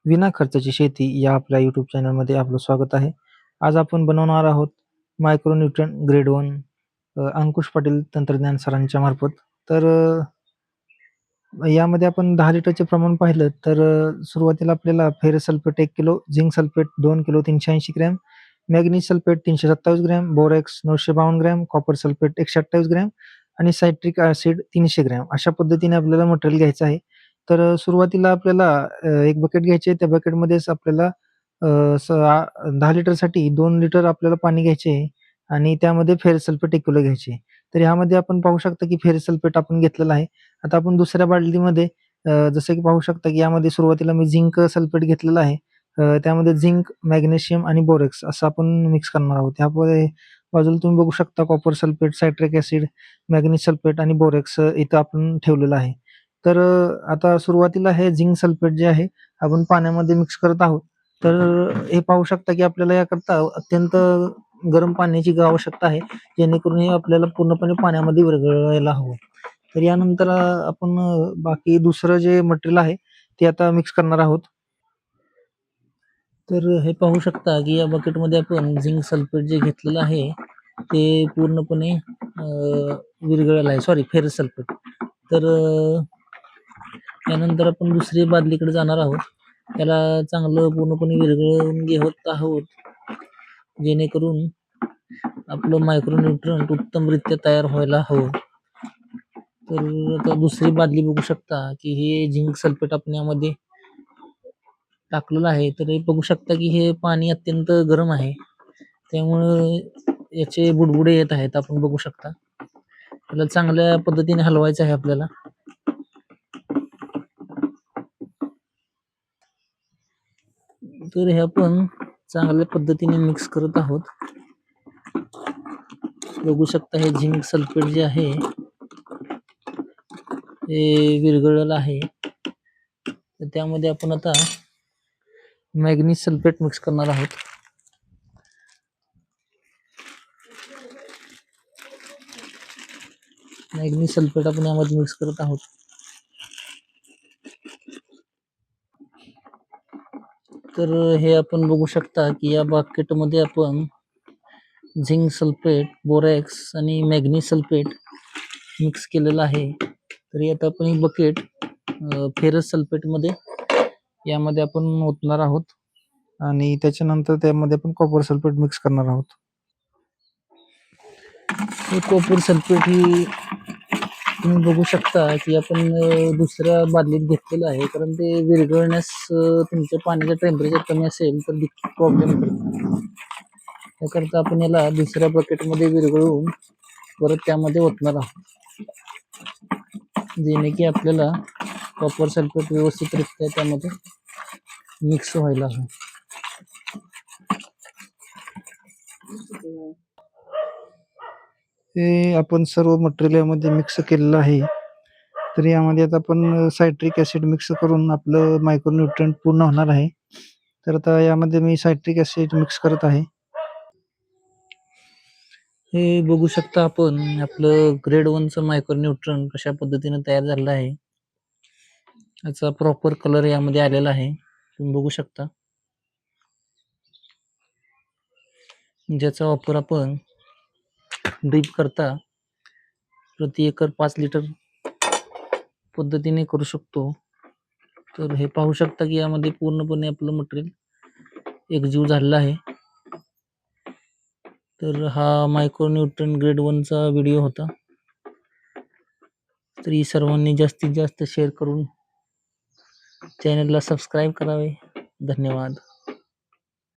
विना खर्चाची शेती या आपल्या यूट्यूब चॅनलमध्ये आपलं स्वागत आहे. आज आपण बनवणार आहोत मायक्रोन्यूट्रन ग्रेड 1 अंकुश पाटील तंत्रज्ञान सरांच्या मार्फत. तर यामध्ये आपण 10 लिटरचे प्रमाण पाहिलं तर सुरुवातीला आपल्याला ferrous sulphate 1 kilo, zinc sulphate 2 kilo 380 gram, manganese sulphate 327 gram, borax 952 gram, copper sulphate 128 gram आणि सायट्रिक ॲसिड 300 ग्रॅम अशा पद्धतीने आपल्याला मटेरियल घ्यायचं आहे. तर सुरुवातीला आपल्याला एक बकेट घ्यायची आहे. त्या बकेटमध्येच आपल्याला 10 लिटरसाठी 2 लिटर आपल्याला पाणी घ्यायचे आहे आणि त्यामध्ये फेरस सल्फेट 1 किलो घ्यायचे आहे. तर ह्यामध्ये आपण पाहू शकता की फेरस सल्फेट आपण घेतलेलं आहे. आता आपण दुसऱ्या बादलीमध्ये जसं की पाहू शकता की यामध्ये सुरुवातीला मी झिंक सल्फेट घेतलेलं आहे. त्यामध्ये झिंक, मॅग्नेशियम आणि बोरॅक्स असं आपण मिक्स करणार आहोत. ह्यापुढे बाजूला तुम्ही बघू शकता copper sulphate, citric acid, manganese sulphate आणि बोरॅक्स इथं आपण ठेवलेलं आहे. तर आता सुरुवातीला हे झिंक सल्फेट जे आहे आपण पाण्यामध्ये मिक्स करत आहोत. तर हे पाहू शकता की आपल्याला याकरता अत्यंत गरम पाण्याची आवश्यकता आहे, जेणेकरून हे आपल्याला पूर्णपणे पाण्यामध्ये विरघळायला हवं. तर यानंतर आपण बाकी दुसरं जे मटेरियल आहे ते आता मिक्स करणार आहोत. तर हे पाहू शकता की या बकेटमध्ये आपण झिंक सल्फेट जे घेतलेलं आहे ते पूर्णपणे विरघळलेलं आहे. Sorry, ferrous sulphate. तर यानंतर आपण दुसरी बादलीकडे जाणार आहोत. त्याला चांगलं पूर्णपणे विरघळवून घेत आहोत, जेणेकरून आपलं मायक्रोन्यूट्रंट उत्तमरित्या तयार व्हायला हवं. तर आता दुसरी बादली बघू शकता की हे झिंक सल्फेट आपण यामध्ये टाकलेलं आहे. तर हे बघू शकता की हे पाणी अत्यंत गरम आहे, त्यामुळे याचे बुडबुडे येत आहेत. आपण बघू शकता. त्याला चांगल्या पद्धतीने हलवायचं आहे आपल्याला. तर हे आपण चांगल्या पद्धतीने मिक्स करत आहोत. बघू शकता हे झिंक सल्फेट जे आहे हे विरघळलेलं आहे. तर त्यामध्ये आपण आता मॅग्नीज सल्फेट मिक्स करणार आहोत. मॅग्नीज सल्फेट आपण यामध्ये मिक्स करत आहोत. तर हे आपण बघू शकता की या बकेटमध्ये आपण झिंक सल्फेट, बोरॅक्स आणि मॅग्नीज सल्फेट मिक्स केलेलं आहे. तर आता आपण ही बकेट फेरस सल्फेटमध्ये यामध्ये आपण ओतणार आहोत आणि त्याच्यानंतर त्यामध्ये आपण कॉपर सल्फेट मिक्स करणार आहोत. हे कॉपर सल्फेट ही तुम्ही बघू शकता की आपण दुसऱ्या बादलीत घेतलेलं आहे, कारण ते विरघळण्यास तुमच्या पाण्याचं टेम्परेचर कमी असेल तर प्रॉब्लेम होतो. त्याकरता आपण याला दुसऱ्या बकेटमध्ये विरघळवून परत त्यामध्ये ओतणार आहोत, जेणे की आपल्याला कॉपर सल्फेट व्यवस्थितरित्या त्यामध्ये मिक्स व्हायला हवं. हे आपण सर्व मटेरियल यामध्ये मिक्स केलेलं आहे. तर यामध्ये आता आपण सायट्रिक ॲसिड मिक्स करून आपलं मायक्रोन्यूट्रंट पूर्ण होणार आहे. तर आता यामध्ये मी सायट्रिक ॲसिड मिक्स करत आहे. हे बघू शकता आपण आपलं ग्रेड 1चं मायक्रोन्यूट्रंट कशा पद्धतीने तयार झालेलं आहे. याचा प्रॉपर कलर यामध्ये आलेला आहे, तुम्ही बघू शकता. ज्याचा वापर आपण ड्रीप करता प्रति एकर 5 लिटर पद्धतीने करू शकतो. तर हे पाहू शकता की यामध्ये पूर्णपणे आपलं मटेरियल एकजीव झालेलं आहे. तर हा मायक्रोन्यूट्रन ग्रेड 1चा व्हिडिओ होता. तरी सर्वांनी जास्तीत जास्त शेअर करून चॅनलला सबस्क्राईब करावे. धन्यवाद.